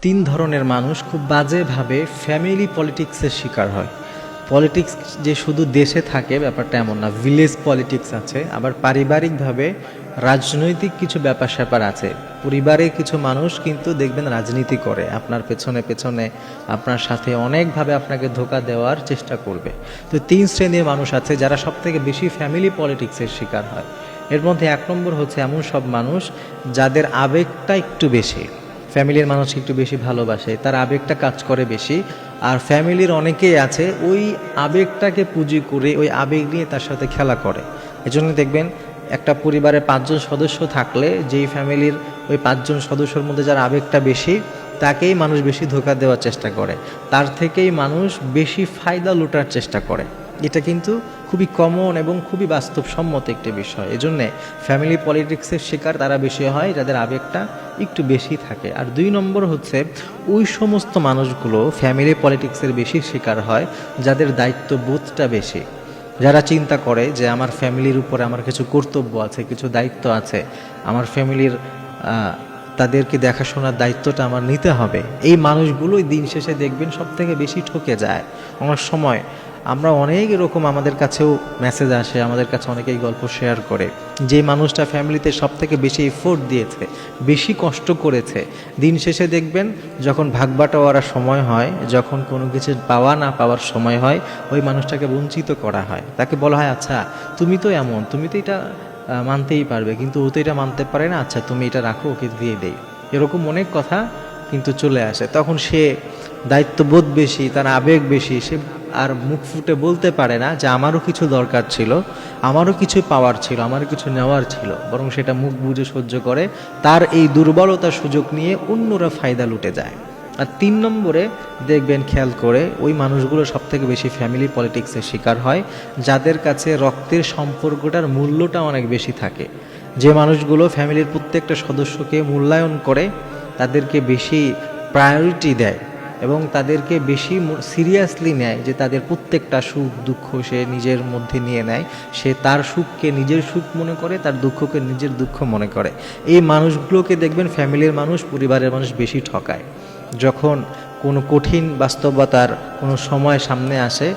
তিন ধরনের মানুষ খুব বাজেভাবে ফ্যামিলি পলিটিক্সের শিকার হয়। পলিটিক্স যে শুধু দেশে থাকে ব্যাপারটা এমন না, ভিলেজ পলিটিক্স আছে, আবার পারিবারিকভাবে রাজনৈতিক কিছু ব্যাপার স্যাপার আছে। পরিবারে কিছু মানুষ কিন্তু দেখবেন রাজনীতি করে, আপনার পেছনে পেছনে আপনার সাথে অনেকভাবে আপনাকে ধোঁকা দেওয়ার চেষ্টা করবে। তো তিন শ্রেণীর মানুষ আছে যারা সব থেকে বেশি ফ্যামিলি পলিটিক্সের শিকার হয়। এর মধ্যে এক নম্বর হচ্ছে এমন সব মানুষ যাদের আবেগটা একটু বেশি, ফ্যামিলির মানুষ একটু বেশি ভালোবাসে, তার আবেগটা কাজ করে বেশি। আর ফ্যামিলির অনেকেই আছে ওই আবেগটাকে পুঁজি করে ওই আবেগ নিয়ে তার সাথে খেলা করে। এজন্য দেখবেন একটা পরিবারে 5 জন সদস্য থাকলে যেই ফ্যামিলির ওই 5 জন সদস্যর মধ্যে যার আবেগটা বেশি তাকেই মানুষ বেশি ধোঁকা দেওয়ার চেষ্টা করে, তার থেকেই মানুষ বেশি ফায়দা লুটার চেষ্টা করে। এটা কিন্তু খুবই কমন এবং খুবই বাস্তবসম্মত একটি বিষয়। এজন্যে ফ্যামিলি পলিটিক্সের শিকার তারা বেশি হয় যাদের আবেগটা একটু বেশি থাকে। আর 2 নম্বর হচ্ছে ওই সমস্ত মানুষগুলো ফ্যামিলি পলিটিক্সের বেশি শিকার হয় যাদের দায়িত্ববোধটা বেশি, যারা চিন্তা করে যে আমার ফ্যামিলির উপরে আমার কিছু কর্তব্য আছে, কিছু দায়িত্ব আছে, আমার ফ্যামিলির তাদেরকে দেখাশোনার দায়িত্বটা আমার নিতে হবে। এই মানুষগুলোই দিন শেষে দেখবেন সব থেকে বেশি ঠকে যায়। অনেক সময় আমরা অনেক এরকম আমাদের কাছেও মেসেজ আসে, আমাদের কাছে অনেকেই গল্প শেয়ার করে, যে মানুষটা ফ্যামিলিতে সব থেকে বেশি এফোর্ট দিয়েছে, বেশি কষ্ট করেছে, দিন শেষে দেখবেন যখন ভাগ বাটোয়ারার সময় হয়, যখন কোনো কিছু পাওয়া না পাওয়ার সময় হয়, ওই মানুষটাকে বঞ্চিত করা হয়। তাকে বলা হয় আচ্ছা তুমি তো এমন, তুমি তো এটা মানতেই পারবে, কিন্তু ও তো এটা মানতে পারে না, আচ্ছা তুমি এটা রাখো, ওকে দিয়ে দেই। এরকম অনেক কথা কিন্তু চলে আসে। তখন সে দায়িত্ববোধ বেশি, তার আবেগ বেশি, সে আর মুখ ফুটে বলতে পারে না যে আমারও কিছু দরকার ছিল, আমারও কিছু পাওয়ার ছিল, আমারও কিছু নেওয়ার ছিল, বরং সেটা মুখ বুজে সহ্য করে। তার এই দুর্বলতার সুযোগ নিয়ে অন্যরা ফায়দা লুটে যায়। আর 3 নম্বরে দেখবেন খেয়াল করে ওই মানুষগুলো সব থেকে বেশি ফ্যামিলি পলিটিক্সের শিকার হয় যাদের কাছে রক্তের সম্পর্কটার মূল্যটা অনেক বেশি থাকে, যে মানুষগুলো ফ্যামিলির প্রত্যেকটা সদস্যকে মূল্যায়ন করে, তাদেরকে বেশি প্রায়োরিটি দেয় এবং তাদেরকে বেশি সিরিয়াসলি নেয়, যে তাদের প্রত্যেকটা সুখ দুঃখ সে নিজের মধ্যে নিয়ে নেয়, সে তার সুখকে নিজের সুখ মনে করে, তার দুঃখকে নিজের দুঃখ মনে করে। এই মানুষগুলোকে দেখবেন ফ্যামিলির মানুষ, পরিবারের মানুষ বেশি ঠকায়। যখন কোনো কঠিন বাস্তবতার কোনো সময় সামনে আসে,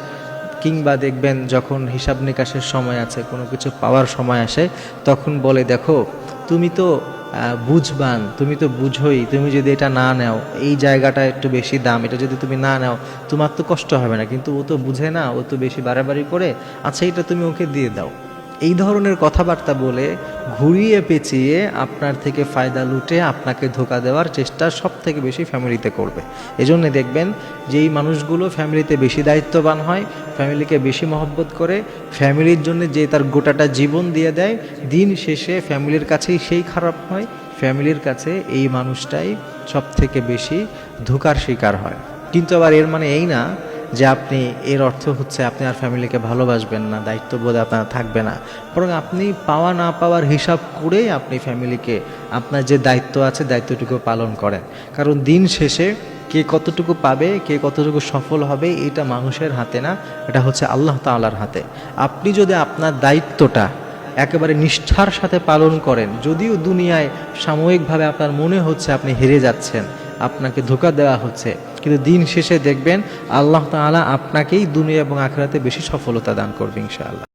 কিংবা দেখবেন যখন হিসাব নিকাশের সময় আছে, কোনো কিছু পাওয়ার সময় আসে, তখন বলে দেখো তুমি তো বুঝবান, তুমি তো বুঝোই, তুমি যদি এটা না নাও, এই জায়গাটা একটু বেশি দাম, এটা যদি তুমি না নাও তোমার তো কষ্ট হবে না, কিন্তু ও তো বুঝে না, ও তো বেশি বাড়াবাড়ি করে, আচ্ছা এটা তুমি ওকে দিয়ে দাও। এই ধরনের কথাবার্তা বলে ঘুরিয়ে পেঁচিয়ে আপনার থেকে ফায়দা লুটে আপনাকে ধোঁকা দেওয়ার চেষ্টা সব থেকে বেশি ফ্যামিলিতে করবে। এজন্য দেখবেন যে এই মানুষগুলো ফ্যামিলিতে বেশি দায়িত্ববান হয়, ফ্যামিলিকে বেশি মহব্বত করে, ফ্যামিলির জন্য যে তার গোটাটা জীবন দিয়ে দেয়, দিন শেষে ফ্যামিলির কাছেই সেই খারাপ হয়, ফ্যামিলির কাছে এই মানুষটাই সব থেকে বেশি ধোঁকার শিকার হয়। কিন্তু আবার এর মানে এই না যে আপনি, এর অর্থ হচ্ছে আপনি আর ফ্যামিলিকে ভালোবাসবেন না, দায়িত্ববোধ আপনার থাকবে না, বরং আপনি পাওয়া না পাওয়ার হিসাব করেই আপনি ফ্যামিলিকে আপনার যে দায়িত্ব আছে দায়িত্বটুকু পালন করেন। কারণ দিন শেষে কে কতটুকু পাবে, কে কতটুকু সফল হবে, এটা মানুষের হাতে না, এটা হচ্ছে আল্লাহ তাআলার হাতে। আপনি যদি আপনার দায়িত্বটা একেবারে নিষ্ঠার সাথে পালন করেন, যদিও দুনিয়ায় সাময়িকভাবে আপনার মনে হচ্ছে আপনি হেরে যাচ্ছেন, আপনাকে ধোঁকা দেওয়া হচ্ছে, কিন্তু দিন শেষে দেখবেন আল্লাহ তাআলা আপনাকেই দুনিয়া এবং আখিরাতে বেশি সফলতা দান করবে ইনশাআল্লাহ।